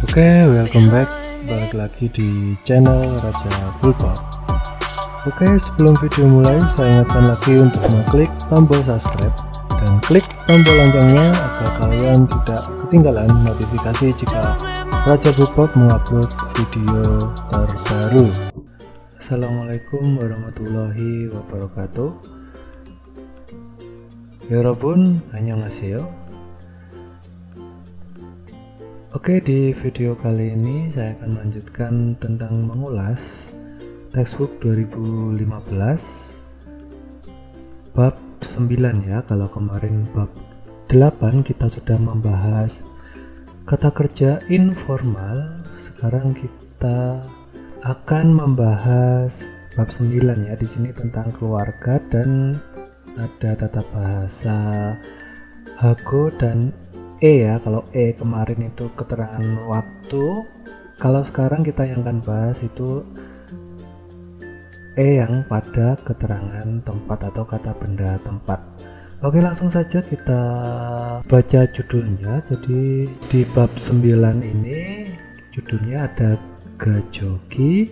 Oke, welcome back. Balik lagi di channel Raja Bulpa. Oke, sebelum video mulai, saya ingatkan lagi untuk mengklik tombol subscribe dan klik tombol loncengnya agar kalian tidak ketinggalan notifikasi jika Raja Bulpa mengupload video terbaru. Assalamualaikum warahmatullahi wabarakatuh. Yorobun, annyeonghaseyo. Oke, di video kali ini saya akan melanjutkan tentang mengulas textbook 2015 bab 9 ya. Kalau kemarin bab 8 kita sudah membahas kata kerja informal, sekarang kita akan membahas bab 9 ya. Di sini tentang keluarga dan ada tata bahasa hago dan ya. Kalau kemarin itu keterangan waktu, kalau sekarang kita yang akan bahas itu yang pada keterangan tempat atau kata benda tempat. Oke, langsung saja kita baca judulnya. Jadi di bab 9 ini judulnya ada gajogi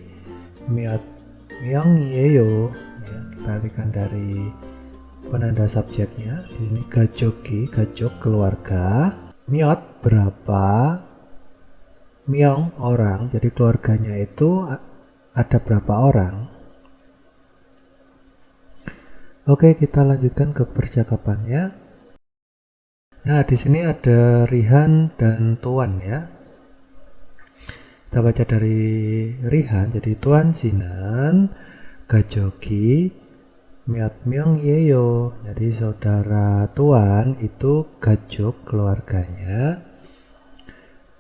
myongyeyo ya, kita artikan dari penanda subjeknya. Di sini gajogi, gajok keluarga, myot berapa, myong orang, jadi keluarganya itu ada berapa orang. Oke, kita lanjutkan ke percakapannya. Nah, di sini ada Rihan dan Tuan ya. Kita baca dari Rihan. Jadi Tuan Sinan gajogi myongyeyo, jadi saudara Tuan itu gajok keluarganya.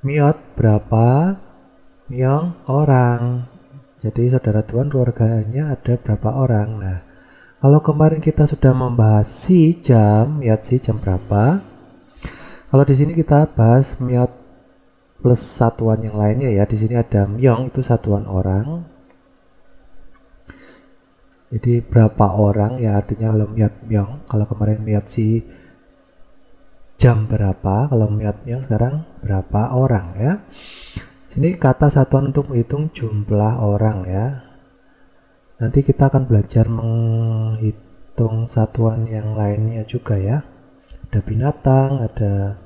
Myot berapa, myong orang, jadi saudara Tuan keluarganya ada berapa orang. Nah, kalau kemarin kita sudah membahas si jam, myot si jam berapa. Kalau di sini kita bahas myot plus satuan yang lainnya ya. Di sini ada myong itu satuan orang. Jadi berapa orang ya, artinya kalau myot myong, kalau kemarin myot si jam berapa, kalau myot myong sekarang berapa orang ya. Sini kata satuan untuk menghitung jumlah orang ya. Nanti kita akan belajar menghitung satuan yang lainnya juga ya. Ada binatang, ada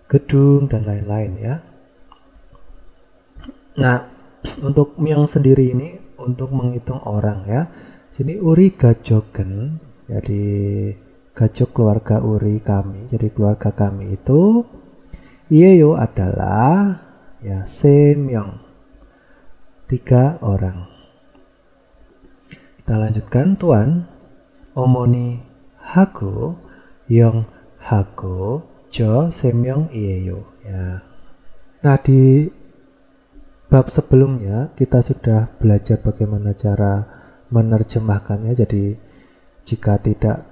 gedung dan lain-lain ya. Nah, untuk myong sendiri ini untuk menghitung orang ya. Sini uri gajogen, jadi gajok keluarga uri kami, jadi keluarga kami itu iyeyo adalah ya semyong, 3 orang. Kita lanjutkan. Tuan omoni hago yong hago jo semyong iyeyo ya. Nah, di bab sebelumnya kita sudah belajar bagaimana cara menerjemahkannya. Jadi jika tidak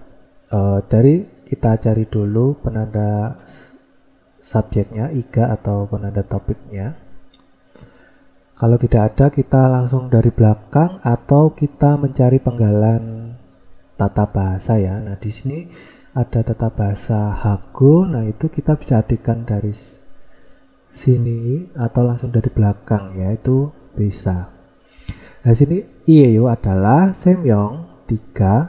dari kita cari dulu penanda subjeknya iga atau penanda topiknya. Kalau tidak ada kita langsung dari belakang atau kita mencari penggalan tata bahasa ya. Nah, di sini ada tata bahasa hago. Nah, itu kita bisa artikan dari sini atau langsung dari belakang ya, itu bisa. Nah, sini iyeyo adalah semyong, 3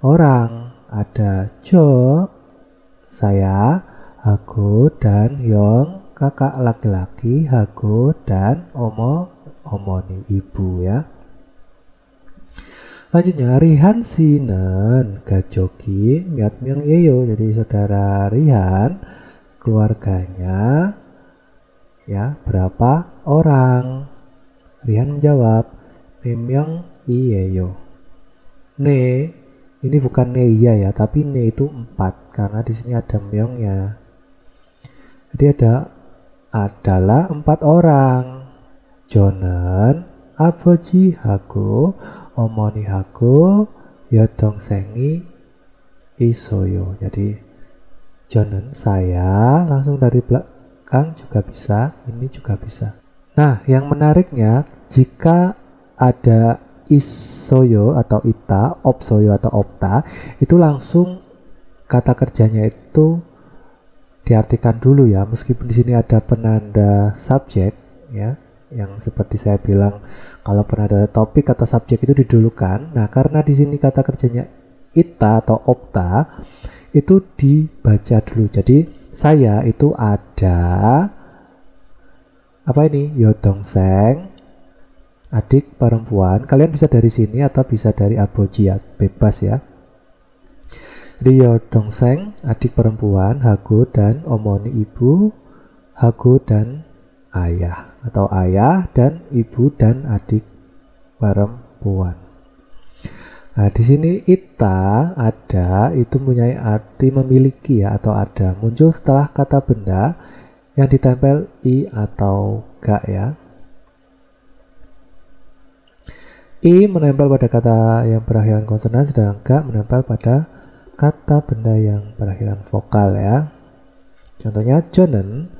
orang. Ada jo, saya, hago dan yong, kakak laki-laki, hago dan omoni, ibu ya. Lanjutnya Rihan Sinan gajogi myot myongyeyo, jadi saudara Rihan keluarganya ya berapa orang. Rihan menjawab myong iyeyo. Ne ini bukan ne iya ya, tapi ne itu 4 karena di sini ada myong ya. Jadi adalah 4 orang. Jonen aboji hago omoni hago yodong sengi isoyo. Jadi Jonen saya, langsung dari belakang juga bisa, ini juga bisa. Nah, yang menariknya jika ada isoyo atau ita, opsoyo atau opta, itu langsung kata kerjanya itu diartikan dulu ya, meskipun di sini ada penanda subjek ya, yang seperti saya bilang kalau penanda topik atau subjek itu didulukan. Nah, karena di sini kata kerjanya ita atau opta itu dibaca dulu. Jadi saya itu ada apa ini? Yodongseng, adik perempuan. Kalian bisa dari sini atau bisa dari aboji ya, bebas ya. Rio Dongseng, adik perempuan, Hago dan omoni ibu, Hago dan ayah, atau ayah dan ibu dan adik perempuan. Nah, di sini ita ada itu mempunyai arti memiliki ya, atau ada, muncul setelah kata benda yang ditempel i atau ga ya. I menempel pada kata yang berakhiran konsonan, sedangkan ga menempel pada kata benda yang berakhiran vokal ya. Contohnya Jonen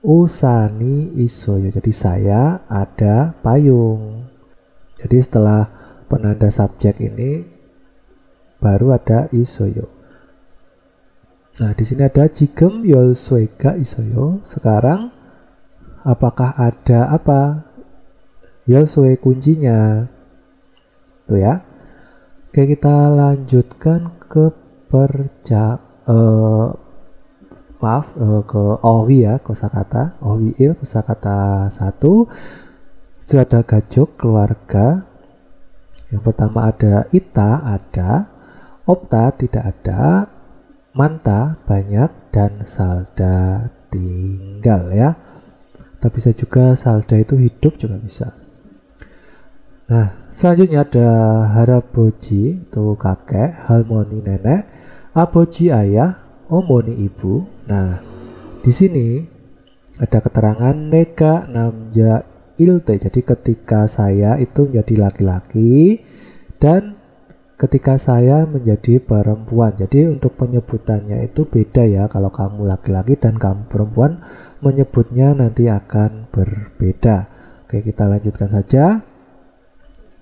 usani isoyo. Jadi saya ada payung. Jadi setelah penanda subjek ini baru ada isoyo. Nah, di sini ada jigem yolsuega isoyo. Sekarang apakah ada apa? Yolsue kuncinya. Tuh ya. Oke, kita lanjutkan ke ke owi ya, kosakata owi il, kosakata 1. Itu ada gajuk keluarga. Yang pertama ada ita ada, opta tidak ada, manta banyak, dan salda tinggal ya. Tapi bisa juga salda itu hidup juga bisa. Nah, selanjutnya ada haraboji itu kakek, halmoni nenek, aboji ayah, omoni ibu. Nah, di sini ada keterangan nega namja ilte. Jadi ketika saya itu menjadi laki-laki dan ketika saya menjadi perempuan. Jadi untuk penyebutannya itu beda ya. Kalau kamu laki-laki dan kamu perempuan, menyebutnya nanti akan berbeda. Oke, kita lanjutkan saja.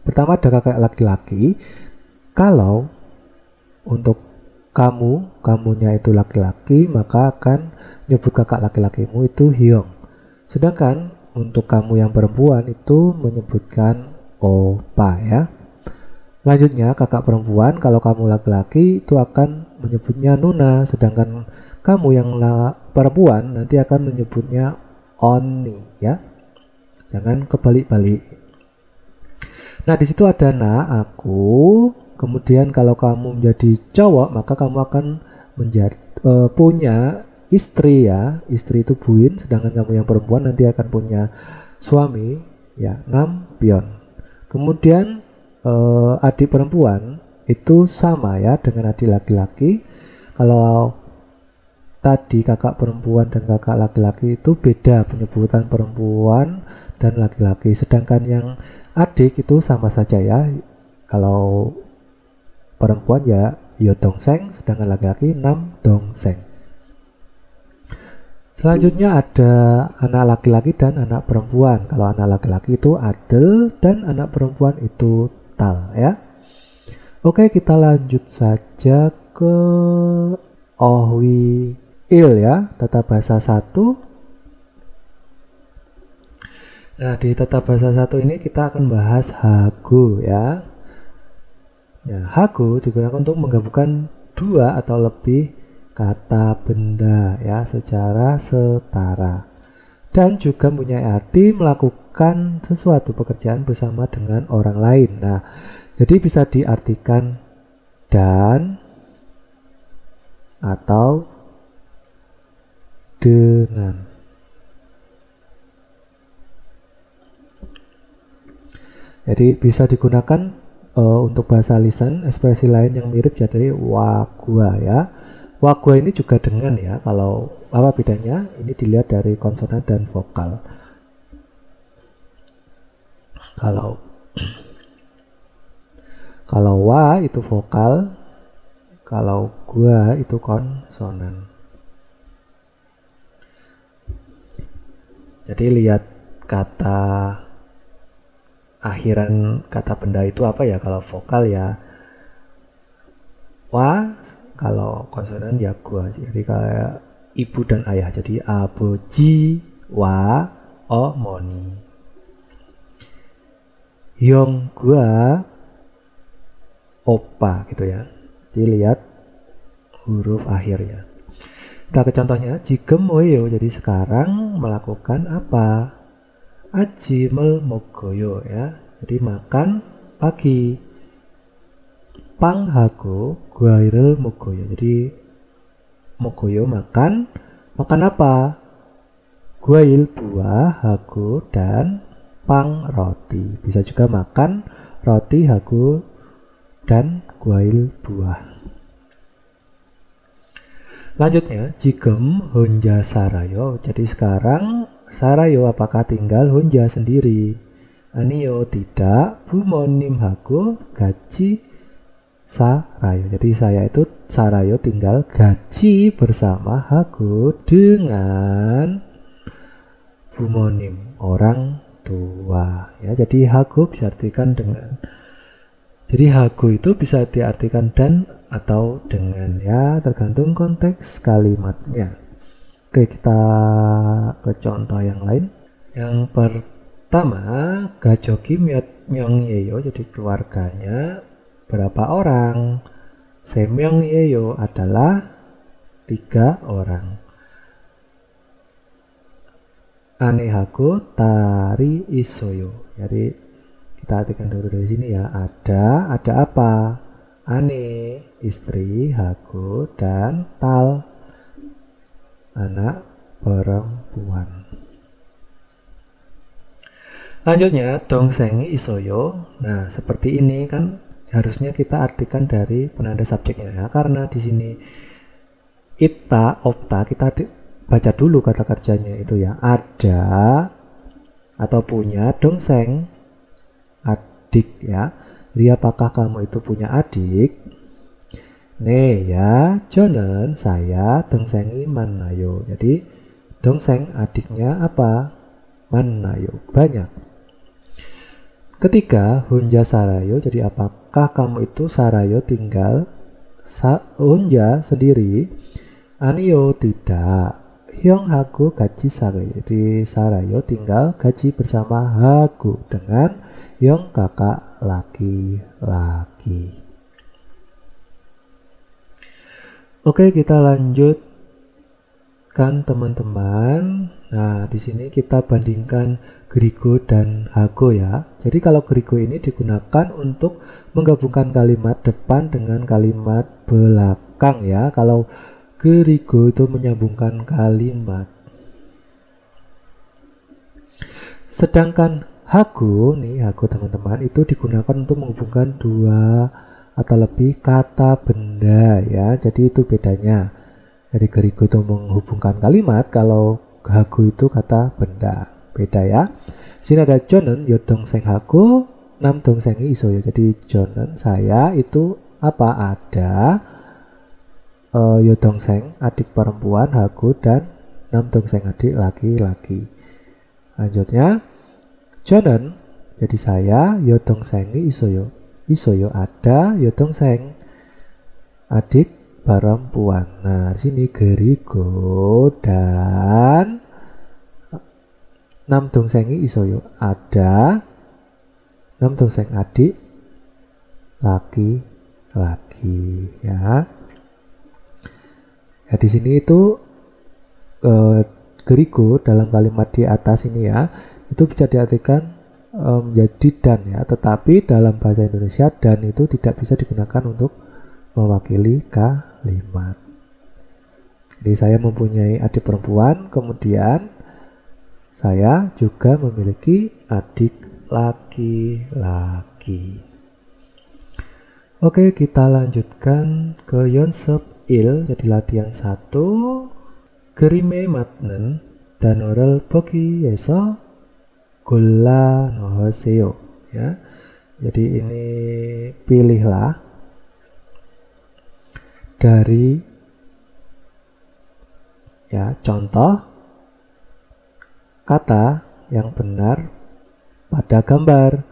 Pertama ada kakak laki-laki. Kalau untuk kamunya itu laki-laki, maka akan nyebut kakak laki-lakimu itu hyong. Sedangkan untuk kamu yang perempuan itu menyebutkan opa ya. Lanjutnya kakak perempuan, kalau kamu laki-laki itu akan menyebutnya nuna, sedangkan kamu yang perempuan nanti akan menyebutnya oni ya. Jangan kebalik-balik. Nah, di situ ada aku. Kemudian kalau kamu menjadi cowok, maka kamu akan menjadi punya istri ya. Istri itu buin, sedangkan kamu yang perempuan nanti akan punya suami ya, nampion. Kemudian adik perempuan itu sama ya dengan adik laki-laki. Kalau tadi kakak perempuan dan kakak laki-laki itu beda penyebutan perempuan dan laki-laki, sedangkan yang adik itu sama saja ya. Kalau perempuan ya yodongseng, sedangkan laki-laki namdongseng. Selanjutnya ada anak laki-laki dan anak perempuan. Kalau anak laki-laki itu adel dan anak perempuan itu tal ya. Oke, kita lanjut saja ke ohwi il ya, tata bahasa 1. Nah, di tata bahasa 1 ini kita akan bahas hago ya. Ya, hago digunakan untuk menggabungkan dua atau lebih kata benda ya secara setara. Dan juga mempunyai arti melakukan sesuatu pekerjaan bersama dengan orang lain. Nah, jadi bisa diartikan dan atau dengan. Jadi bisa digunakan untuk bahasa lisan, ekspresi lain yang mirip jadi wagua ya. Wagua ini juga dengan ya. Kalau apa bedanya? Ini dilihat dari konsonan dan vokal. Kalau wa itu vokal, kalau gua itu konsonan. Jadi lihat kata akhiran kata benda itu apa ya. Kalau vokal ya wa, kalau konsonan ya gua. Jadi kayak ibu dan ayah. Jadi aboji wa omoni. Hyung gua opa gitu ya. Jadi lihat huruf akhirnya. Kita ke contohnya. Jikem moyo. Jadi sekarang melakukan apa? Ajimel mogoyo ya. Jadi makan pagi. Panghago guairel mogoyo. Jadi mogoyo makan apa? Guail buah, hago dan pang roti. Bisa juga makan roti, hago dan guail buah. Lanjutnya, jikem honja sarayo. Jadi sekarang sarayo apakah tinggal honja sendiri? Anio tidak, bumonim hago gaji sarayo. Jadi saya itu sarayo tinggal gaji bersama hago dengan bumonim, orang tua ya. Jadi hago bisa diartikan dengan, jadi hago itu bisa diartikan dan atau dengan ya, tergantung konteks kalimatnya. Oke, kita ke contoh yang lain. Yang pertama, gajoki myongyeyo. Jadi keluarganya berapa orang? Semyongyeyo adalah 3 orang. Anehago tari isoyo. Jadi kita artikan dulu dari sini ya. Ada apa? Ane istri, hago dan tal anak perempuan. Lanjutnya dongsengi isoyo. Nah, seperti ini kan harusnya kita artikan dari penanda subjeknya ya. Karena di sini ita, opta, kita baca dulu kata kerjanya itu ya. Ada atau punya dongseng adik ya. Jadi apakah kamu itu punya adik? Nih ya, 저는 saya dongsengi mannayo. Jadi dongseng adiknya apa? Mannayo, banyak. Ketiga, 혼자 살아요. Jadi apakah kamu itu sarayo tinggal 혼자 sendiri? 아니요, tidak. 형하고 같이 살아요. Jadi sarayo tinggal gaji bersama hago dengan 형 kakak laki-laki. Oke, kita lanjutkan teman-teman. Nah, di sini kita bandingkan gerigo dan hago ya. Jadi kalau gerigo ini digunakan untuk menggabungkan kalimat depan dengan kalimat belakang ya. Kalau gerigo itu menyambungkan kalimat. Sedangkan hago nih, hago teman-teman itu digunakan untuk menghubungkan 2 atau lebih kata benda ya. Jadi itu bedanya. Jadi gerigo itu menghubungkan kalimat, kalau hago itu kata benda. Beda ya. Sini ada 저는 여동생하고 남동생이 있어요. Jadi 저는 saya itu apa? Ada 여동생 adik perempuan, hago dan 남동생 adik laki-laki. Lanjutnya 저는 jadi saya 여동생이 있어요. Isoyo ada, 여동생 adik perempuan. Nah, di sini gerigo dan 남동생이 isoyo ada, 남동생 adik laki-laki ya. Ya di sini itu gerigo dalam kalimat di atas ini ya, itu bisa diartikan menjadi dan ya, tetapi dalam bahasa Indonesia dan itu tidak bisa digunakan untuk mewakili kalimat. Jadi saya mempunyai adik perempuan, kemudian saya juga memiliki adik laki-laki. Oke, kita lanjutkan ke 연습 1, jadi latihan 1. 그림에 맞는 단어를 보기에서 골라 넣으세요 ya. Jadi ini pilihlah dari ya contoh kata yang benar pada gambar.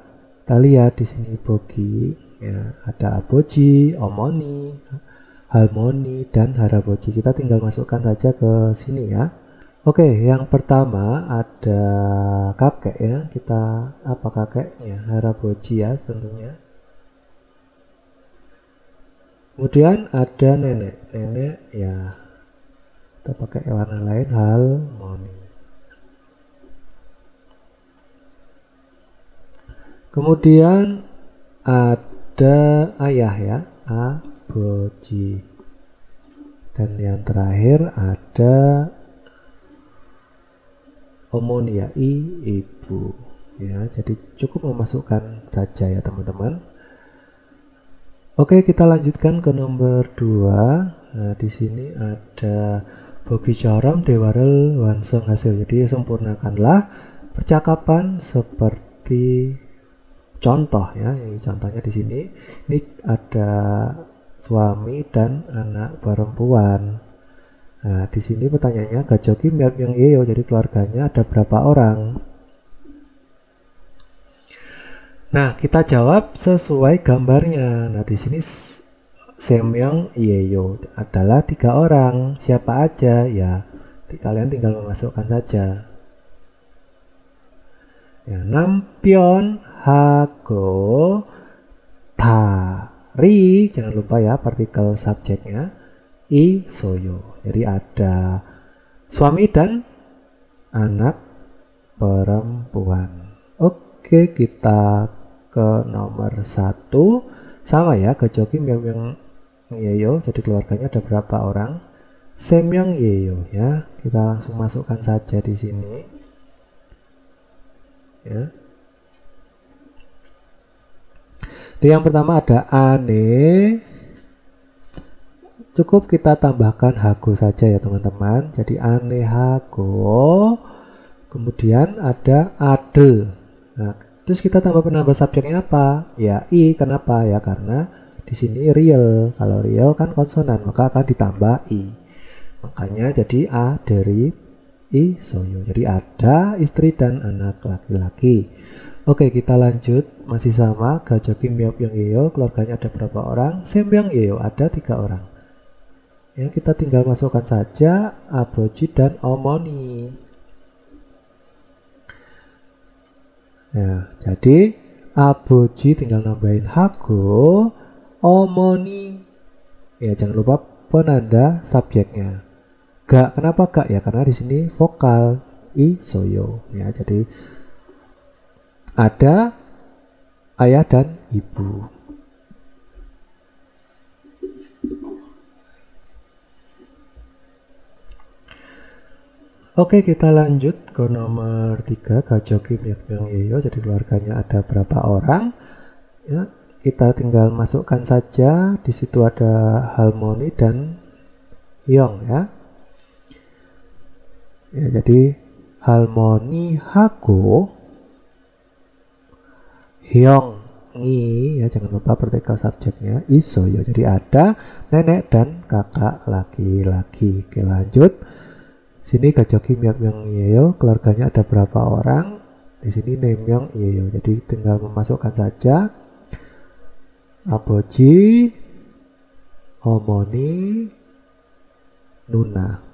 Kita lihat di sini bogi ya, ada aboji, omoni, Halmoni, dan Haraboji. Kita tinggal masukkan saja ke sini ya. Oke, yang pertama ada kakek ya. Kita apa kakeknya? Haraboji ya tentunya. Kemudian ada nenek. Nenek ya kita pakai warna lain, Halmoni. Kemudian ada ayah ya, Aboji. Dan yang terakhir ada Omonia, ibu ya. Jadi cukup memasukkan saja ya teman-teman. Oke, kita lanjutkan ke nomor 2. Nah, di sini ada Bogi Corom Dewarel Wansong hasil. Jadi sempurnakanlah percakapan seperti contoh ya. Ini contohnya di sini. Ini ada suami dan anak perempuan. Nah, di sini pertanyaannya Gajoki Myung Yeyo, jadi keluarganya ada berapa orang? Nah, kita jawab sesuai gambarnya. Nah, di sini Semyong Yeyo adalah 3 orang. Siapa aja? Ya, kalian tinggal memasukkan saja. Ya, Nampion Hago Tari, jangan lupa ya partikel subjeknya, I Soyo. Jadi ada suami dan anak perempuan. Oke, kita ke nomor 1. Sama ya, Gajoki Myung Yeyo. Jadi keluarganya ada berapa orang? Semyong Yeyo ya. Kita langsung masukkan saja di sini. Ya. Yang pertama ada Ane. Cukup kita tambahkan Hago saja ya teman-teman. Jadi Ane Hago. Kemudian ada Adel. Nah, terus kita tambah penambah subjeknya apa? Ya I. Kenapa? Ya karena di sini real. Kalau real kan konsonan, maka akan ditambah I. Makanya jadi A dari I Soyo. Jadi ada istri dan anak laki-laki. Oke, kita lanjut. Masih sama, Gajoki Myung Yeyo, keluarganya ada berapa orang? Semyong Yeyo ada 3 orang. Ya, kita tinggal masukkan saja Aboji dan Omoni. Ya, jadi Aboji tinggal nambahin Hago, Omoni. Ya, jangan lupa penanda subjeknya. Gak, kenapa gak? Ya, karena di sini vokal I Soyo. Ya, jadi ada ayah dan ibu. Oke, kita lanjut ke nomor 3, Gajoki Myung Yeyo. Jadi keluarganya ada berapa orang? Ya, kita tinggal masukkan saja. Di situ ada Halmoni dan Hyung ya. Ya, jadi Halmoni Hago, Hyung Ngi ya, jangan lupa partikel subjeknya Isoyo. Jadi ada nenek dan kakak laki-laki. Oke, lanjut. Sini Gajoki Myung Yeyo, keluarganya ada berapa orang? Di sini Namyong Yeyo. Jadi tinggal memasukkan saja Aboji, Omoni, Nuna.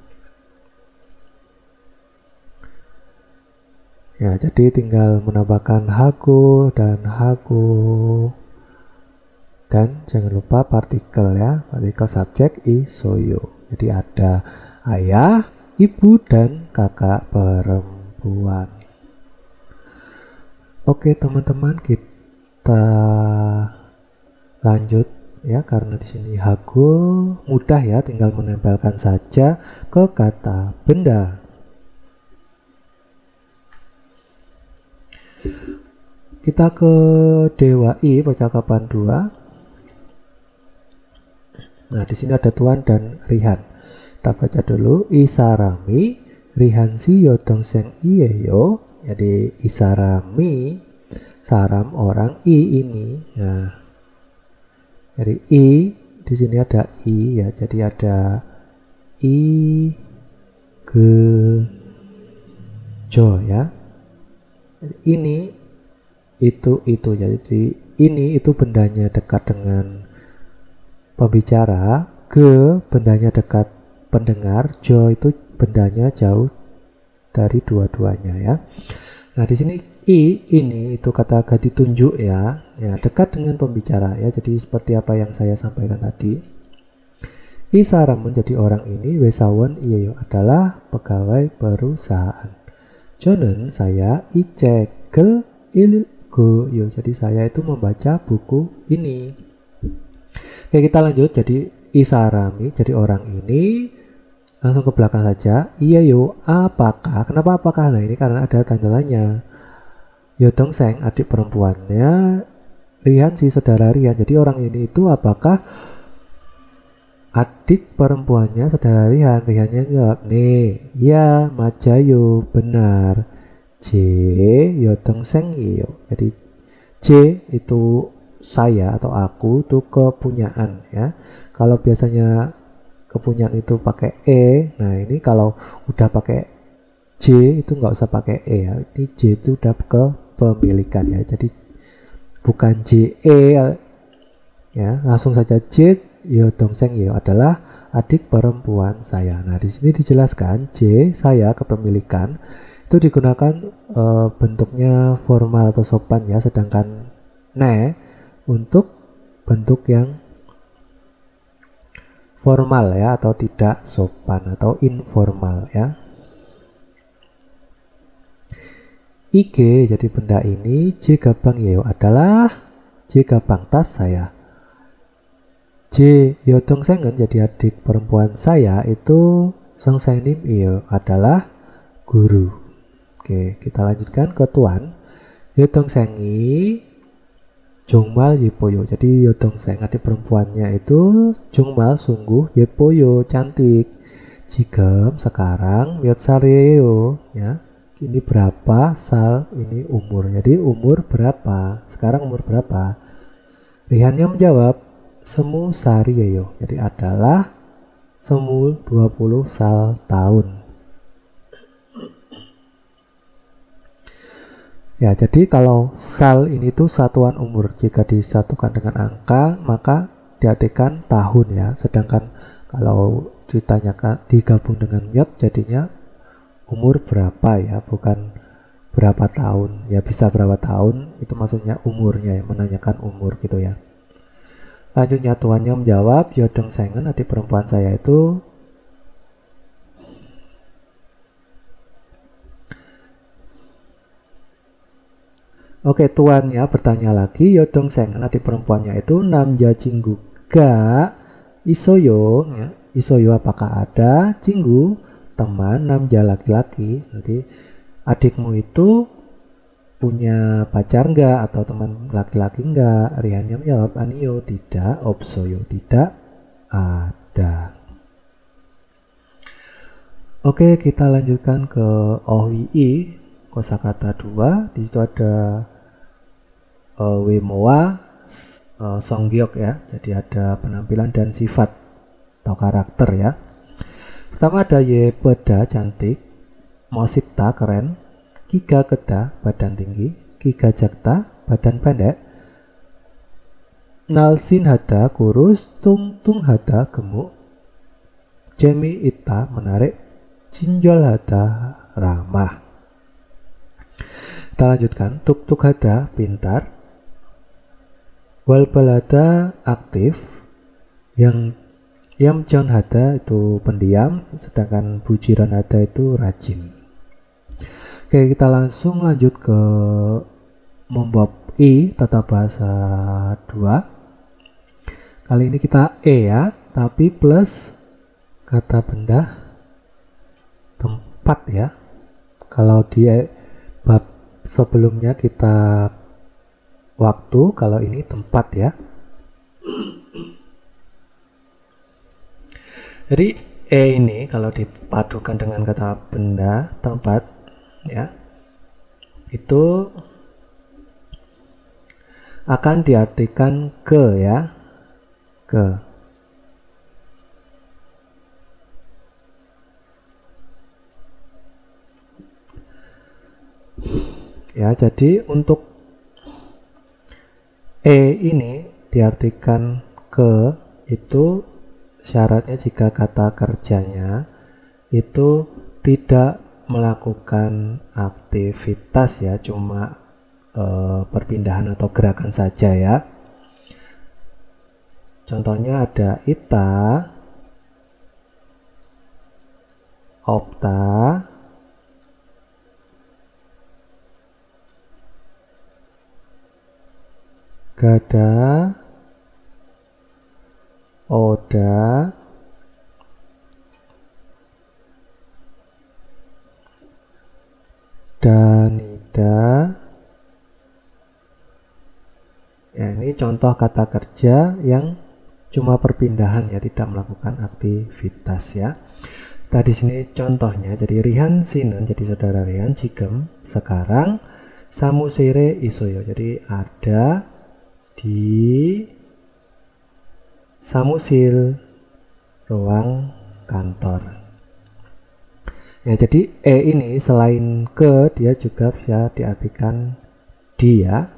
Ya, jadi tinggal menambahkan Hago dan Hago. Dan jangan lupa partikel ya, partikel subjek I Soyo. Jadi ada ayah, ibu, dan kakak perempuan. Oke teman-teman, kita lanjut ya, karena di sini Hago mudah ya, tinggal menempelkan saja ke kata benda. Kita ke Dewa I, percakapan 2. Nah, di sini ada Tuan dan Rihan. Kita baca dulu. Isarami Rihansi Yodongseng Iyeyo. Jadi Isarami, saram orang, I ini. Nah, dari I di sini ada I ya. Jadi ada I ge jo ya. Jadi ini itu. Jadi ini itu bendanya dekat dengan pembicara. bendanya dekat pendengar, jo itu bendanya jauh dari dua-duanya ya. Nah, di sini I ini itu kata ganti tunjuk ya, dekat dengan pembicara ya. Jadi seperti apa yang saya sampaikan tadi. I saram menjadi orang ini, wesawan iyo adalah pegawai perusahaan. Jonen saya I cekel ilgo yo. Jadi saya itu membaca buku ini. Oke, kita lanjut. Jadi I sarami jadi orang ini. Langsung ke belakang saja. Iya yo, apakah? Kenapa apakah? Nah, ini karena ada tanda tanya. Yo Dongseng, adik perempuannya Rihan, si saudara Rihan. Jadi orang ini itu apakah adik perempuannya saudara Rihan? Rihannya jawab, nih, ya, Majayo, benar. J, yo Dongseng yo. Jadi J itu saya atau aku itu kepunyaan ya. Kalau biasanya kepunyaan itu pakai E, nah ini kalau udah pakai J itu nggak usah pakai E ya. Ini J itu udah kepemilikan ya. Jadi bukan JE ya, langsung saja J yo Dongseng yo adalah adik perempuan saya. Nah, di sini dijelaskan J saya kepemilikan itu digunakan bentuknya formal atau sopan ya, sedangkan ne untuk bentuk yang formal ya, atau tidak sopan atau informal ya. IG jadi benda ini, J gabang yo adalah J gabang tas saya. J yo Dongsengen jadi adik perempuan saya itu Songsenim yo adalah guru. Oke, kita lanjutkan ke tuan. Yo Dongsengi Jongmal Yepoyo. Jadi yo Dongseng adik perempuannya itu Jongmal sungguh, Yepoyo cantik. Jigem sekarang Myot Sareo ya. Ini berapa, sal ini umur. Jadi umur berapa? Sekarang umur berapa? Rihannya menjawab semu sarieyo. Jadi adalah semu 20 sal tahun. Ya, jadi kalau sal ini tuh satuan umur. Jika disatukan dengan angka, maka diartikan tahun ya. Sedangkan kalau ditanyakan digabung dengan myot jadinya umur berapa ya, bukan berapa tahun. Ya, bisa berapa tahun, itu maksudnya umurnya ya, menanyakan umur gitu ya. Lanjutnya tuannya menjawab, Yodong Sengen adik perempuan saya itu Oke, tuannya bertanya lagi, Yodong Sengen adik perempuannya itu namja Cinggu ga Isoyo ya. Isoyo apakah ada? Cinggu teman namja laki-laki. Nanti adikmu itu punya pacar enggak atau teman laki-laki enggak? Rihannya menjawab Anio tidak, Opsoyo tidak ada. Oke, kita lanjutkan ke OII kosakata 2. Di situ ada Wemoa Songgyok ya. Jadi ada penampilan dan sifat atau karakter ya. Pertama ada Yepeda cantik, Mosita keren, Kiga Keda badan tinggi, Kiga Jakta badan pendek, Nalsin Hada kurus, Tung Hada gemuk, Jemi Ita menarik, Jinjol Hada ramah. Kita lanjutkan. Tuk Hada pintar, Walbalada aktif, yang Yamjon Hada itu pendiam, sedangkan Bujiran Hada itu rajin. Oke, kita langsung lanjut ke membab I tata bahasa 2. Kali ini kita E ya, tapi plus kata benda tempat ya. Kalau di bab sebelumnya kita waktu, kalau ini tempat ya. Jadi E ini kalau dipadukan dengan kata benda tempat ya, itu akan diartikan ke ya, ke. Ya, jadi untuk E ini diartikan ke itu syaratnya jika kata kerjanya itu tidak melakukan aktivitas ya, cuma perpindahan atau gerakan saja ya. Contohnya ada ita, opta, gada, oda, danida. Ya, ini contoh kata kerja yang cuma perpindahan ya, tidak melakukan aktivitas ya. Tadi sini contohnya, jadi Rihan Sinen, jadi saudara Rihan Jigem sekarang samusire isoyo, jadi ada di samusil ruang kantor. Ya, jadi ini selain ke dia juga bisa diartikan di ya.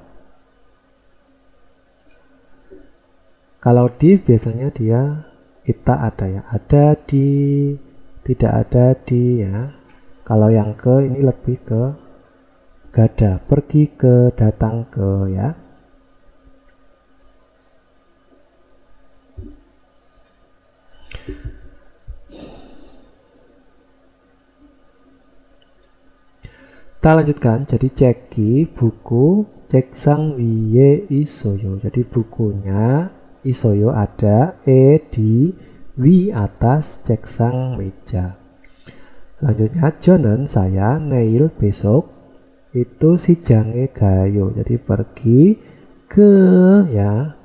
Kalau di biasanya dia ita ada ya, ada di, tidak ada di ya. Kalau yang ke ini lebih ke gada, pergi ke, datang ke ya. Kita lanjutkan, jadi ceki buku ceksang wiye isoyo, jadi bukunya isoyo ada, di wi atas ceksang meja. Selanjutnya jonen saya neil besok itu si jange gayo, jadi pergi ke ya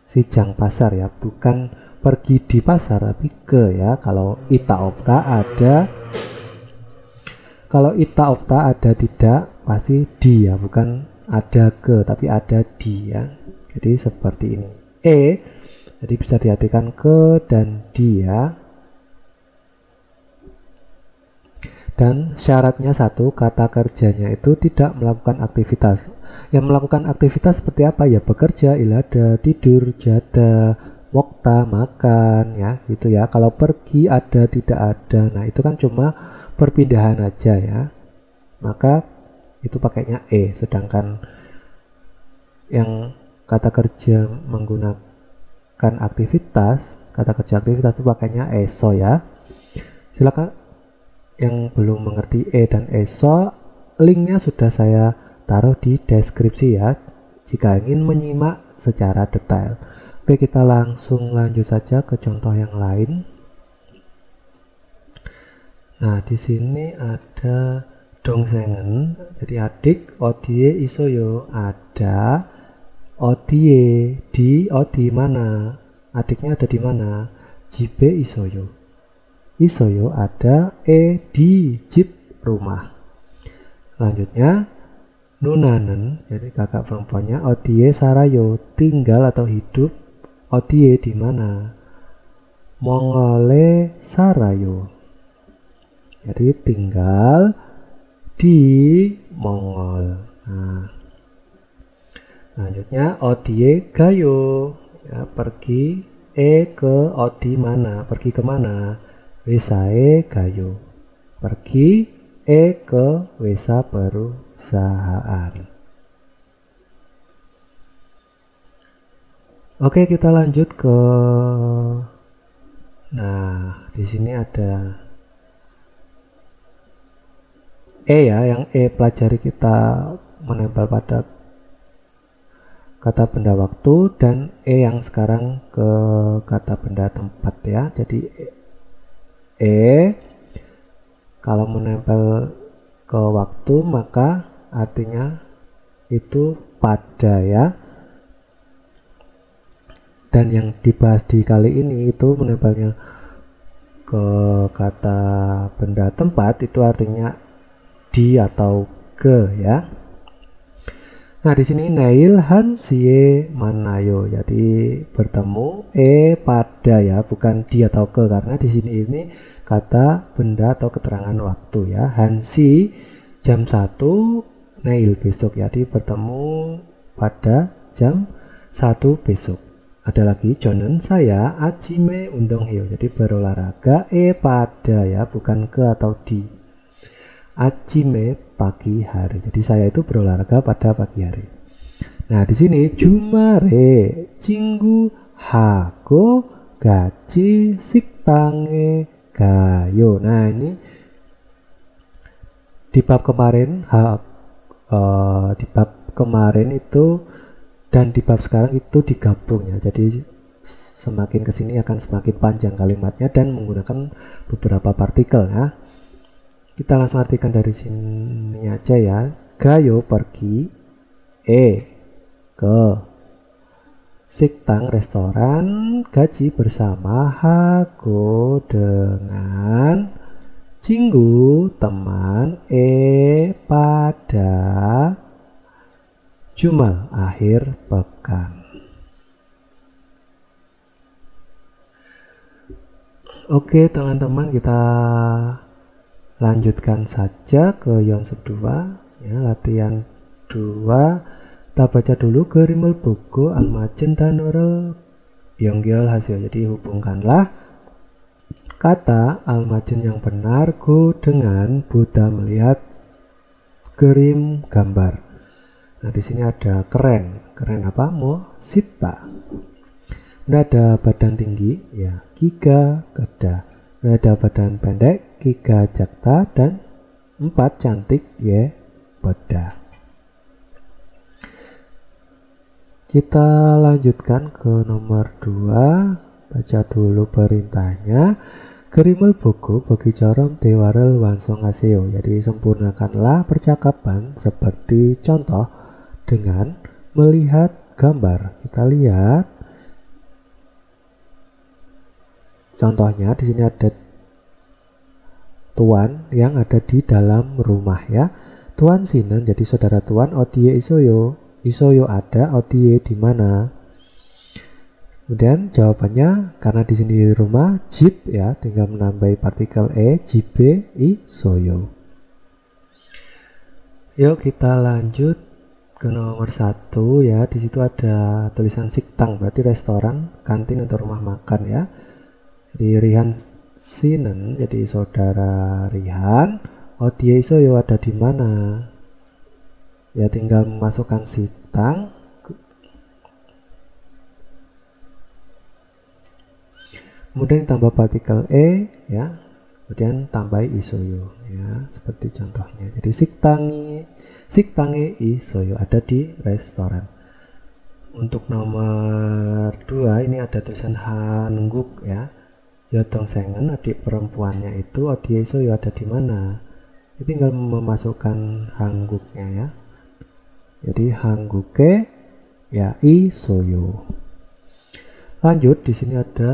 sijang pasar ya, bukan pergi di pasar tapi ke ya. Kalau ita opta ada, kalau ita opta ada tidak pasti di ya, bukan ada ke tapi ada di ya. Jadi seperti ini. Jadi bisa diartikan ke dan di ya. Dan syaratnya satu, kata kerjanya itu tidak melakukan aktivitas. Yang melakukan aktivitas seperti apa ya? Bekerja, ilada, tidur, jada, mokta, makan ya, gitu ya. Kalau pergi ada, tidak ada. Nah, itu kan cuma perpindahan aja ya. Maka itu pakainya sedangkan yang kata kerja menggunakan aktivitas, kata kerja aktivitas itu pakainya eso ya. Silakan yang belum mengerti dan eso, linknya sudah saya taruh di deskripsi ya, jika ingin menyimak secara detail. Oke, kita langsung lanjut saja ke contoh yang lain. Nah, di sini ada dongsengen, jadi adik odie isoyo, ada odie di mana, adiknya ada di mana, jibe isoyo, isoyo ada di jip rumah. Selanjutnya nunanen, jadi kakak perempuannya, odie sarayo tinggal atau hidup, odie di mana, mongole sarayo, jadi tinggal di Mongol. Nah, selanjutnya odie gayo ya, pergi ke odi mana, pergi kemana, wesae gayo, pergi ke wesa perusahaan. Oke, kita lanjut ke, nah di sini ada ya, yang pelajari kita menempel pada kata benda waktu, dan yang sekarang ke kata benda tempat ya. Jadi kalau menempel ke waktu maka artinya itu pada ya. Dan yang dibahas di kali ini itu menempelnya ke kata benda tempat, itu artinya di atau ke ya. Nah, di sini Nail Hansie Manayo, jadi bertemu pada ya, bukan di atau ke, karena di sini ini kata benda atau keterangan waktu ya. Hansi jam 1, Nail besok, jadi bertemu pada jam 1 besok. ada lagi Jonen saya ajime undong heo. Jadi berolahraga pada ya, bukan ke atau di. Ajime pagi hari. Jadi saya itu berolahraga pada pagi hari. Nah, di sini jumare jinggu hago gaji siktange gayo. Nah, ini di bab kemarin di bab kemarin itu dan di bab sekarang itu digabung ya, jadi semakin kesini akan semakin panjang kalimatnya dan menggunakan beberapa partikel ya. Kita langsung artikan dari sini aja ya. Gayo pergi, ke siktang restoran, gaji bersama, hago dengan, jinggu teman, pada jumal akhir pekan. Oke teman-teman, kita lanjutkan saja ke Yonsep 2 ya, latihan 2. Kita baca dulu Gerimel Bogo Almajen Danorel Yonggyol hasil. Jadi hubungkanlah kata Almajen yang benar go dengan Buddha melihat gerim gambar. Nah, di sini ada keren. Keren apa? Mo sita. Ini ada badan tinggi ya, giga keda. Ini ada badan pendek, giga jakta, dan 4 cantik ya, beda. Kita lanjutkan ke nomor 2. Baca dulu perintahnya. Gerimel Bogo bagi corom dewarel wansong aseo. Jadi sempurnakanlah percakapan seperti contoh dengan melihat gambar. Kita lihat contohnya. Di sini ada tuan yang ada di dalam rumah ya. Tuan Sinan jadi saudara tuan. Odie isoyo. Isoyo ada, odie di mana? Kemudian jawabannya karena di sini di rumah jip ya, tinggal menambahi partikel jibe isoyo. Yuk kita lanjut ke nomor 1 ya. Di situ ada tulisan siktang, berarti restoran, kantin atau rumah makan ya. Jadi Rihan Sinen jadi saudara Rihan. Odie isoyo ada di mana? Ya tinggal memasukkan siktang. Kemudian tambah partikel ya. Kemudian tambah isoyo ya, seperti contohnya. Jadi siktange isoyo ada di restoran. Untuk nomor 2 ini ada tulisan hangguk ya. Yotong Sengen adik perempuannya itu odie isoyo ada di mana? Ini tinggal memasukkan hangguknya ya. Jadi hangguke ya isoyo. Lanjut di sini ada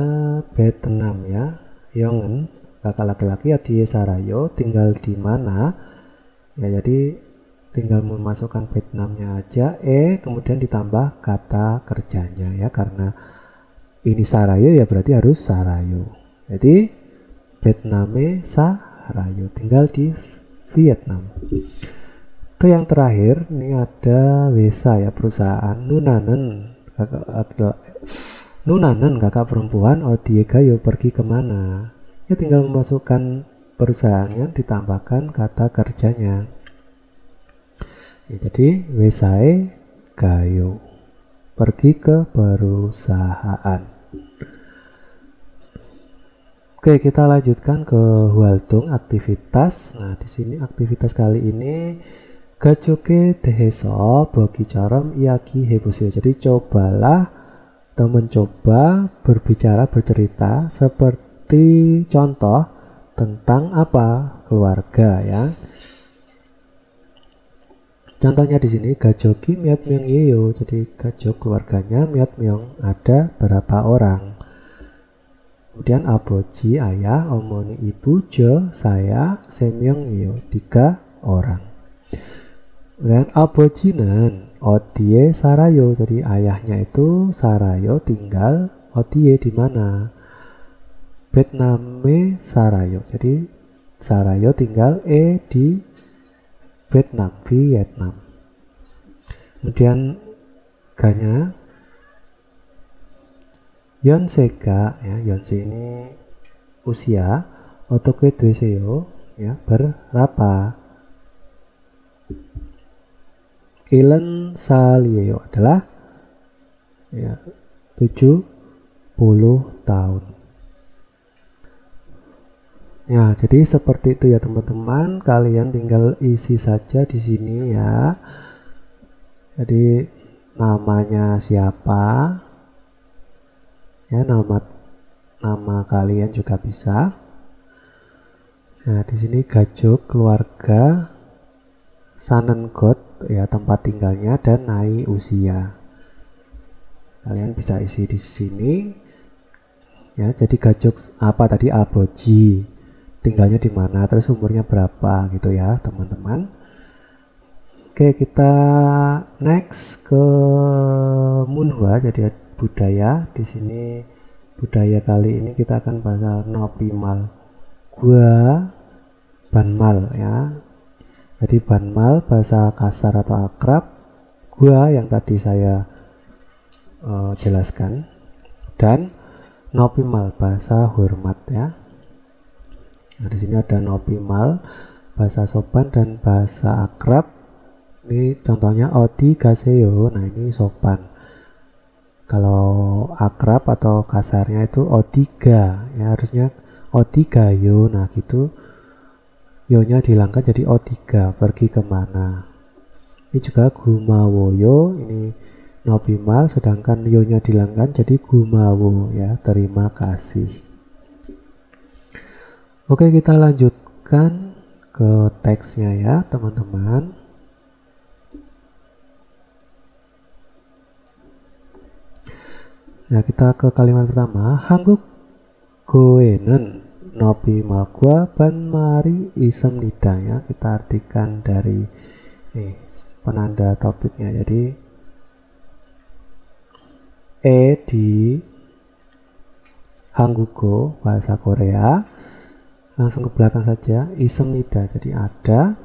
Vietnam ya. Yongen kakak laki-laki adie sarayo tinggal di mana? Ya jadi tinggal memasukkan Vietnamnya aja kemudian ditambah kata kerjanya ya, karena ini sarayo ya berarti harus sarayo. Jadi Vietname sarayo tinggal di Vietnam. Ke yang terakhir ini ada Wesa ya, perusahaan Nunanen kakak perempuan odie gayo pergi kemana? Ya tinggal memasukkan perusahaannya ditambahkan kata kerjanya ya, jadi Wesae gayo pergi ke perusahaan. Oke, kita lanjutkan ke Hualtung aktivitas. Nah, di sini aktivitas kali ini gajoke deheso bogi carom iaki hebusio. Jadi cobalah atau mencoba berbicara, bercerita seperti contoh tentang apa? Keluarga ya. Contohnya di sini gajoki miat myong yeyo. Jadi gajok keluarganya miat myong ada berapa orang? Kemudian aboji ayah, omoni ibu, jo saya, semyong yeyo 3 orang. Kemudian abojinan odie sarayo. Jadi ayahnya itu sarayo tinggal odie di mana? Vietname sarayo. Jadi sarayo tinggal di Vietnam. Kemudian ganya Yonseka ya, yonse ini usia, otoke dueseo ya, berapa. Ilen salieyo adalah ya 70 tahun. Ya, jadi seperti itu ya teman-teman, kalian tinggal isi saja di sini ya. Jadi namanya siapa? Ya, nama kalian juga bisa. Nah, di sini gajuk keluarga, sanengot ya tempat tinggalnya, dan nai usia. Kalian bisa isi di sini. Ya, jadi gajuk apa tadi, aboji, tinggalnya di mana, terus umurnya berapa gitu ya, teman-teman. Oke, kita next ke Munhwa, jadi budaya. Di sini budaya kali ini kita akan bahas Nopimal, gua, banmal ya. Jadi banmal bahasa kasar atau akrab, gua yang tadi saya jelaskan, dan nopimal bahasa hormat ya. Nah, di sini ada nopimal bahasa sopan dan bahasa akrab. Ini contohnya odi gaseyo. Nah, ini sopan. Kalau akrab atau kasarnya itu odiga ya, harusnya odigayo. Nah, gitu. Yo-nya dihilangkan jadi odiga, pergi kemana. Ini juga gumawoyo, ini nopimal, sedangkan yo-nya dihilangkan jadi gumawo ya, terima kasih. Oke, kita lanjutkan ke teksnya ya teman-teman. Nah, kita ke kalimat pertama. Hangguk goenen nopimal gua ban mari isem nida ya. Kita artikan dari penanda topiknya. Jadi di Hanggugo bahasa Korea, langsung ke belakang saja, isem nida, jadi ada.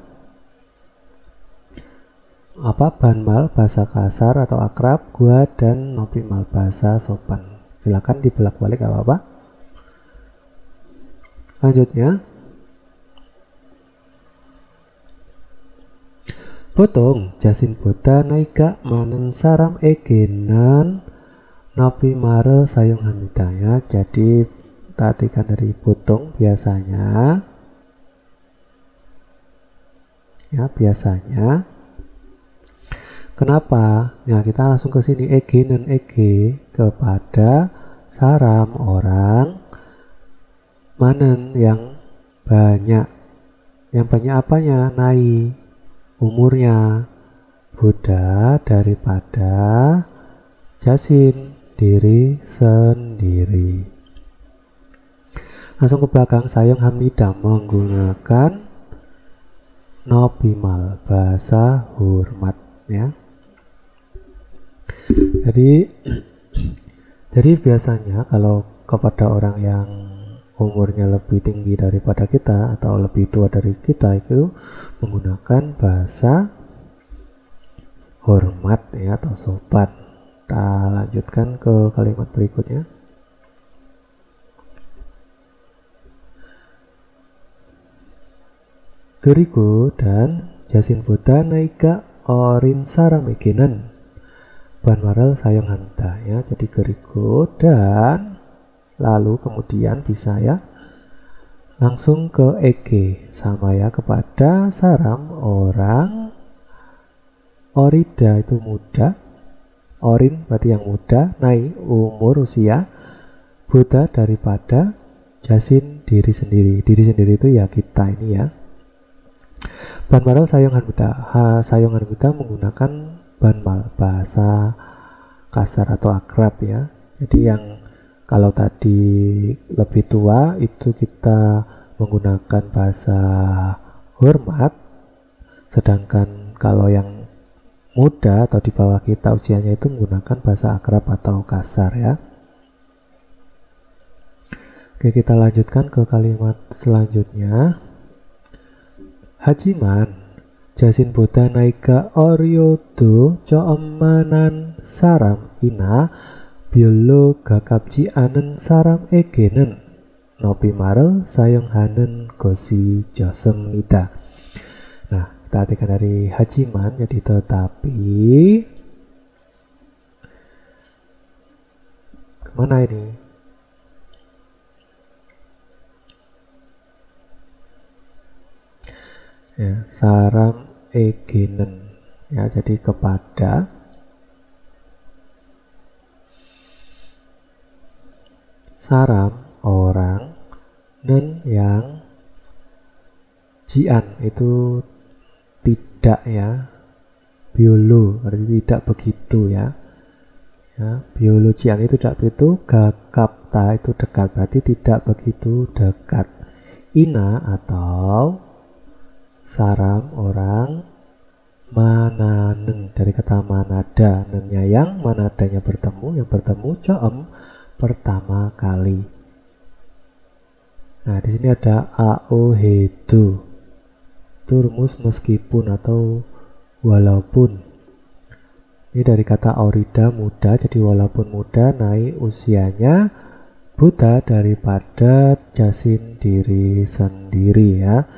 Banmal bahasa kasar atau akrab, gua, dan nopimal bahasa sopan. Silakan dibelak-balik apa-apa. Lanjutnya, potong jasin boda naika manen saram egenan nopi mare sayung hamidaya. Jadi tatikan dari potong biasanya ya, biasanya. Kenapa? Ya, kita langsung ke sini, egenan, ege kepada saram orang, manen yang banyak. Yang banyak apanya? Nai umurnya, boda daripada, jasin diri sendiri. Langsung ke belakang, sayang hamnida menggunakan nopimal bahasa hormat ya. Jadi biasanya kalau kepada orang yang umurnya lebih tinggi daripada kita atau lebih tua dari kita, itu menggunakan bahasa hormat ya, atau sopan. Kita lanjutkan ke kalimat berikutnya. Gerigo dan jasin boda naika orin saramegenan banwaral sayang hanta ya. Jadi gerigo dan lalu kemudian bisa ya langsung ke ege, sama ya, kepada saram orang, orida itu muda, orin berarti yang muda, nai umur usia, boda daripada, jasin diri sendiri. Diri sendiri itu ya kita ini ya. Banmal sayongan buta menggunakan banmal bahasa kasar atau akrab ya. Jadi yang kalau tadi lebih tua itu kita menggunakan bahasa hormat, sedangkan kalau yang muda atau di bawah kita usianya itu menggunakan bahasa akrab atau kasar ya. Oke, kita lanjutkan ke kalimat selanjutnya. Hajiman jasin boda naika oryodo coemanan saram ina biolo gakapji anen saram egenen nopi marel sayong hanen gosi josemida. Nah, kita artikan dari hajiman, jadi tetapi kemana ini? Ya, saram egenen, ya, jadi kepada saram orang nen yang jian itu tidak, ya, biolo berarti tidak begitu, ya, ya, biologian itu tidak begitu, gakapta itu dekat berarti tidak begitu dekat. Ina atau saram orang mananen dari kata manada, nennya yang manadanya bertemu, yang bertemu coem pertama kali. Nah, di sini ada aohedu, itu rumus meskipun atau walaupun. Ini dari kata aurida muda, jadi walaupun muda naik usianya Buddha daripada jasin diri sendiri, ya.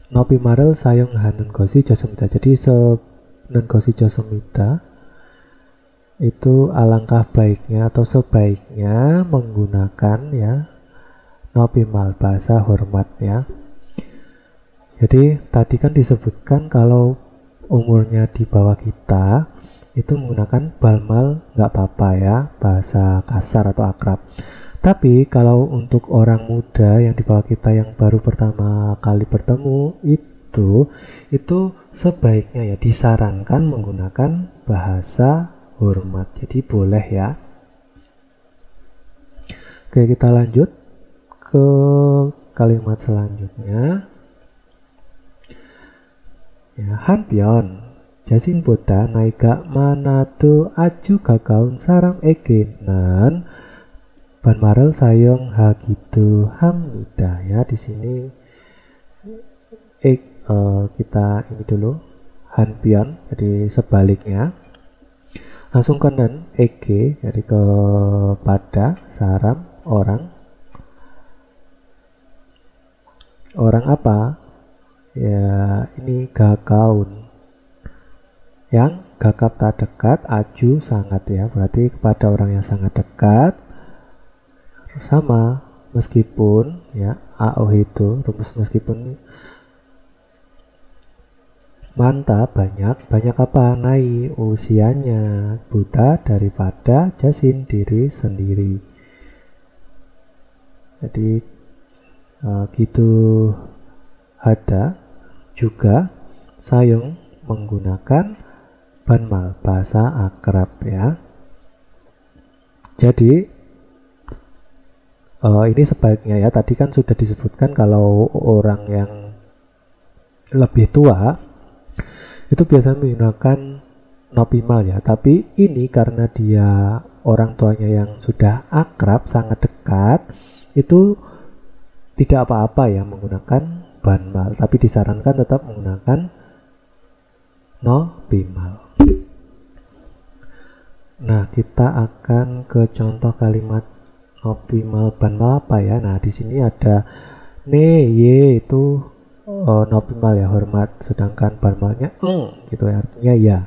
Nopi marel sayong hanen gosi josemida, jadi senen gosi josemida itu alangkah baiknya atau sebaiknya menggunakan, ya, nopi mal bahasa hormat, ya. Jadi tadi kan disebutkan kalau umurnya di bawah kita itu menggunakan balmal nggak apa-apa, ya, bahasa kasar atau akrab. Tapi kalau untuk orang muda yang di bawah kita yang baru pertama kali bertemu itu sebaiknya, ya, disarankan menggunakan bahasa hormat. Jadi boleh, ya. Oke, kita lanjut ke kalimat selanjutnya. Ya, hanpion jasin Buddha naika manado aju gagaun saram egenen ban marel sayong hagitu hamida, ya. Di sini kita ini dulu hanpion, jadi sebaliknya langsung kenen ege, jadi kepada saram orang apa, ya, ini gagaun yang gagap tak dekat, aju sangat, ya, berarti kepada orang yang sangat dekat. Sama meskipun, ya, ao itu rumus meskipun mantap banyak apa, naik usianya Buddha daripada jasin diri sendiri. Jadi gitu hada juga sayong menggunakan banmal bahasa akrab, ya. Jadi ini sebaiknya, ya, tadi kan sudah disebutkan kalau orang yang lebih tua itu biasa menggunakan nopimal, ya, tapi ini karena dia orang tuanya yang sudah akrab sangat dekat itu tidak apa-apa, ya, menggunakan banmal, tapi disarankan tetap menggunakan nopimal. Nah, kita akan ke contoh kalimat nopimal banmal apa, ya. Nah, di sini ada ne ye itu nopimal, ya, hormat, sedangkan banmalnya gitu, ya, artinya ya.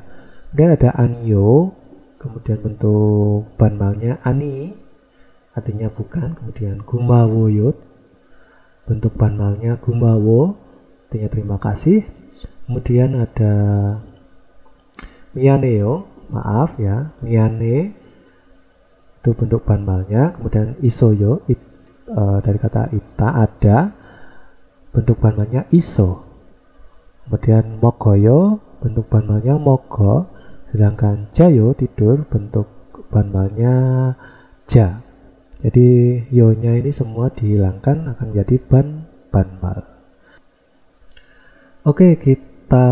Kemudian ada anyo, kemudian bentuk banmalnya ani, artinya bukan. Kemudian gumawoyot, bentuk banmalnya gumawo, artinya terima kasih. Kemudian ada mianeo, maaf, ya, miane itu bentuk banmalnya. Kemudian isoyo dari kata ita, ada, bentuk banmalnya iso. Kemudian mogoyo, bentuk banmalnya mogo, sedangkan jayo tidur, bentuk banmalnya ja. Jadi yo-nya ini semua dihilangkan, akan jadi banmal. Oke, kita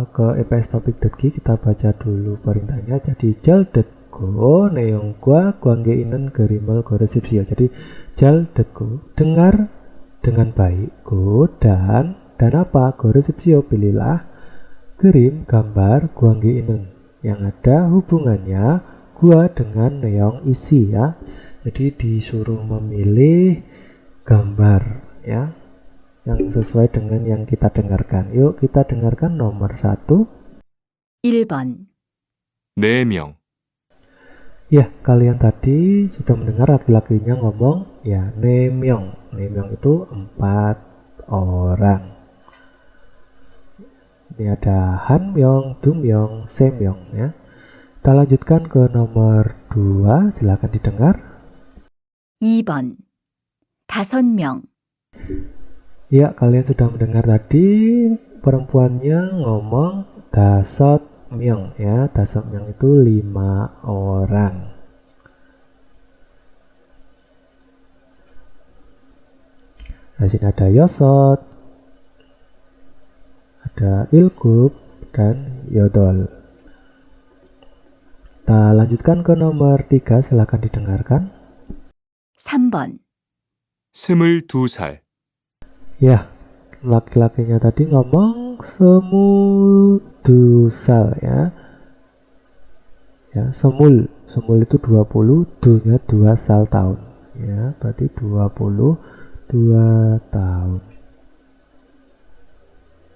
ke eps.topic.gi, kita baca dulu perintahnya. Jadi jal detko neong gua guangge inen gerimel go resipsio. Jadi jal detko, dengar dengan baik, go dan apa, go resipsio, pilihlah gerim gambar guangge inen yang ada hubungannya gua dengan neong isi ya. Jadi disuruh memilih gambar ya yang sesuai dengan yang kita dengarkan. Yuk kita dengarkan nomor 1. 1번, 4명, Ya, kalian tadi sudah mendengar laki-lakinya ngomong ya, nemyong. Nemyong itu 4 orang. Ini ada hanmyong, dumyong, semyong ya. Kita lanjutkan ke nomor 2, silakan didengar. 2번, 5명, Ya, kalian sudah mendengar tadi perempuannya ngomong dasot myong ya. Dasot myong itu 5 orang. Nah, sini ada yosot, ada ilgub, dan yodol. Kita lanjutkan ke nomor 3, silakan didengarkan. 3번, 22살, Ya, laki-lakinya tadi ngomong semudusal ya. Ya, semul itu 20, dunya 2 sal tahun. Ya, berarti 22 tahun.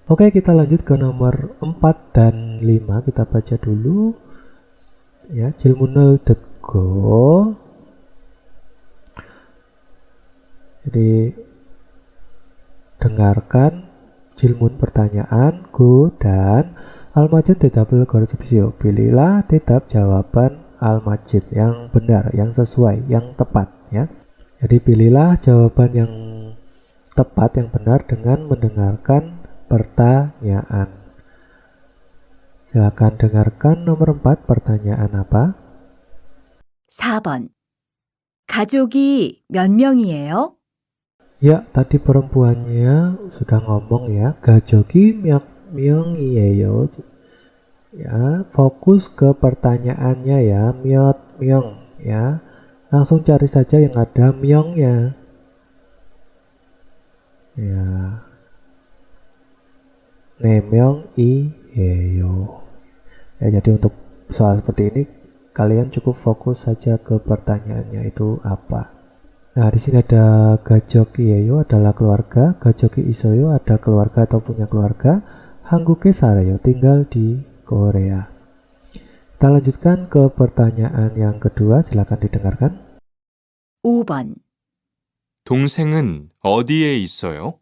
Oke, kita lanjut ke nomor 4 dan 5. Kita baca dulu. Ya, jilmunel detgo. Jadi dengarkan jilmun pertanyaan go dan al-majid tetapul gorsipsio. Pilihlah tetap jawaban al-majid yang benar, yang sesuai, yang tepat ya. Jadi pilihlah jawaban yang tepat, yang benar dengan mendengarkan pertanyaan. Silakan dengarkan nomor 4, pertanyaan apa? 4번, 가족이 몇 명이에요? Ya, tadi perempuannya sudah ngomong ya, gajogi myong이에요. Ya, fokus ke pertanyaannya ya, myot myong ya. Langsung cari saja yang ada myongnya. Ya. nemyong이에요. Ya, jadi untuk soal seperti ini kalian cukup fokus saja ke pertanyaannya itu apa. Nah, di sini ada gajoki yeyo adalah keluarga, gajoki isoyo ada keluarga atau punya keluarga, hangguke sarayo tinggal di Korea. Kita lanjutkan ke pertanyaan yang kedua, silakan didengarkan. 5번, 동생은 어디에 있어요?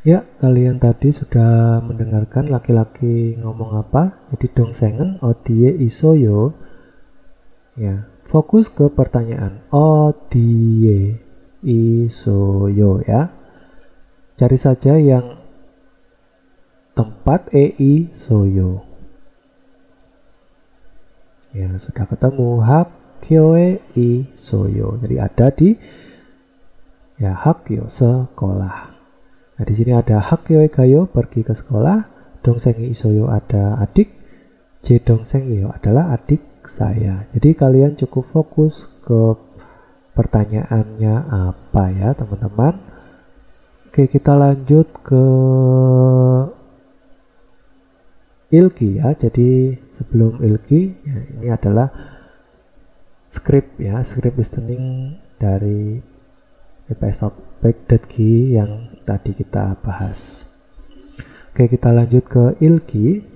Ya, kalian tadi sudah mendengarkan laki-laki ngomong apa? Jadi dongsengen odie isoyo. Ya, fokus ke pertanyaan odie isoyo ya. Cari saja yang tempat isoyo. Ya, sudah ketemu hakyoe isoyo. Jadi ada di ya hakyo sekolah. Nah, di sini ada hakyoe gayo pergi ke sekolah, dongsengi isoyo ada adik, je dongsengiyo adalah adik saya. Jadi kalian cukup fokus ke pertanyaannya apa ya, teman-teman. Oke, kita lanjut ke ilki ya. Jadi sebelum ilki ya, ini adalah script ya, script listening dari EPS Back.Gi yang tadi kita bahas. Oke, kita lanjut ke ilki.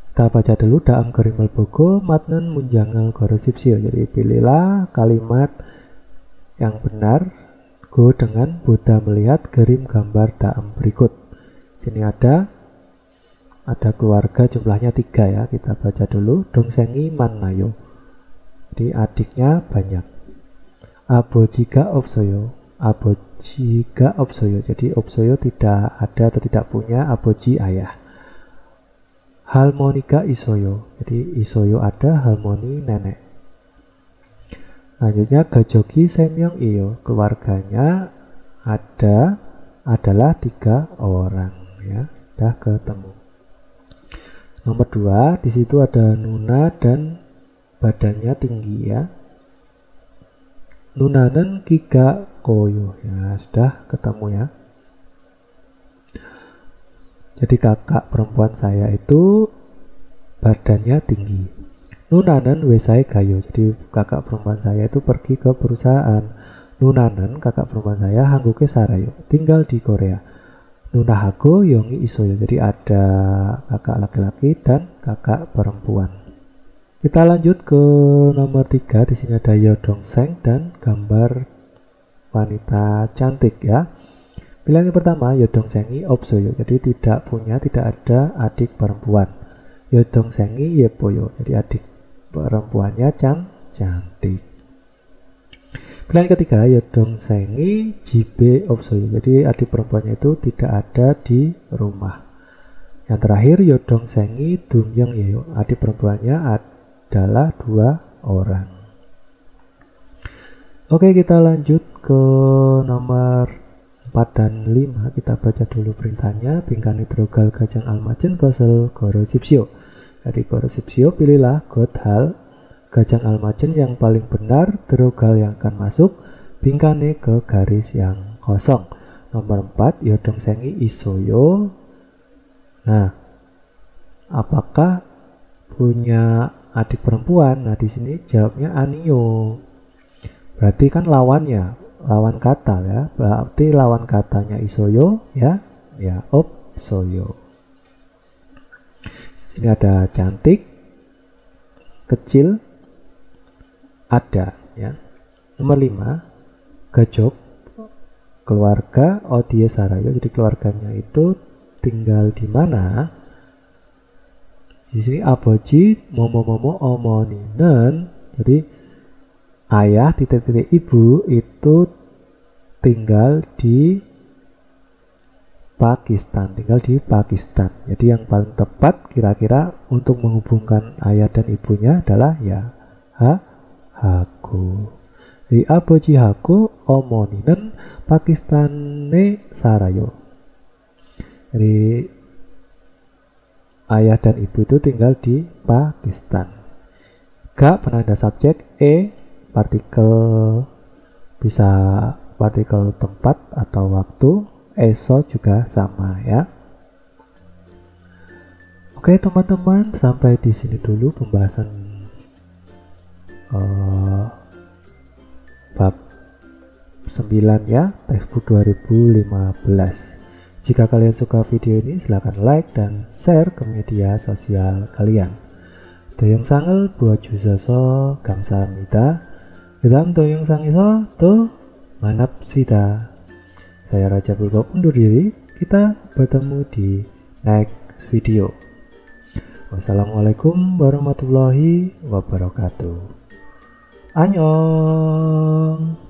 Kita baca dulu daam gerimel bogo matnen munjangal goresipsio. Jadi pilihlah kalimat yang benar go dengan Buddha melihat gerim gambar daam berikut. Sini ada keluarga jumlahnya 3 ya. Kita baca dulu. Dongsengi mannayo. Jadi adiknya banyak. Abojiga opsoyo. Abojiga opsoyo. Jadi opsoyo tidak ada atau tidak punya, aboji ayah. Harmonika isoyo. Jadi isoyo ada, harmoni nenek. Lanjutnya gajoki semyong iyo. Keluarganya adalah 3 orang ya. Sudah ketemu. Nomor 2, di situ ada Nuna dan badannya tinggi ya. Nunanen kiga koyo ya, sudah ketemu ya. Jadi kakak perempuan saya itu badannya tinggi. Nunanen wesai gayo. Jadi kakak perempuan saya itu pergi ke perusahaan. Nunanen kakak perempuan saya hangguke sarayo, tinggal di Korea. Nunahago yongi isoyo. Jadi ada kakak laki-laki dan kakak perempuan. Kita lanjut ke nomor 3. Di sini ada Yodongseng dan gambar wanita cantik ya. Pilihan yang pertama, Yodongsengi opsoyo. Jadi tidak ada adik perempuan. Yodongsengi yepoyo. Jadi adik perempuannya cantik. Pilihan ketiga, Yodongsengi jibe opsoyo. Jadi adik perempuannya itu tidak ada di rumah. Yang terakhir, Yodongsengi dumyong yeyo. Adik perempuannya adalah 2 orang. Oke, kita lanjut ke nomor 4 dan 5. Kita baca dulu perintahnya. Bingkani drogal gajang almajen kosel gorosipsio. Dari gorosipsio pilihlah godhal gajang almajen yang paling benar, drogal yang akan masuk, bingkane ke garis yang kosong. Nomor 4, Yodongsengi isoyo. Nah, apakah punya adik perempuan? Nah, di sini jawabnya anio. Berarti kan lawan kata ya. Berarti lawan katanya isoyo ya opsoyo. Sini ada cantik, kecil, ada ya. Nomor 5, gajob, keluarga odie sarayo. Jadi keluarganya itu tinggal di mana? Di sini aboji momo omoninen. Jadi ayah titik-titik ibu itu tinggal di Pakistan. Jadi yang paling tepat kira-kira untuk menghubungkan ayah dan ibunya adalah ya haku. Jadi aboji haku omoninen Pakistane sarayo. Jadi ayah dan ibu itu tinggal di Pakistan. Ga penanda subjek, partikel bisa partikel tempat atau waktu, eso juga sama ya. Oke teman-teman, sampai di sini dulu pembahasan bab 9 ya, textbook 2015. Jika kalian suka video ini, silahkan like dan share ke media sosial kalian. Doyong sangel buat jusoso 감사합니다. Dalam doyong sangiso to manapsida. Saya Raja Purba undur diri. Kita bertemu di next video. Wassalamualaikum warahmatullahi wabarakatuh. Annyeong.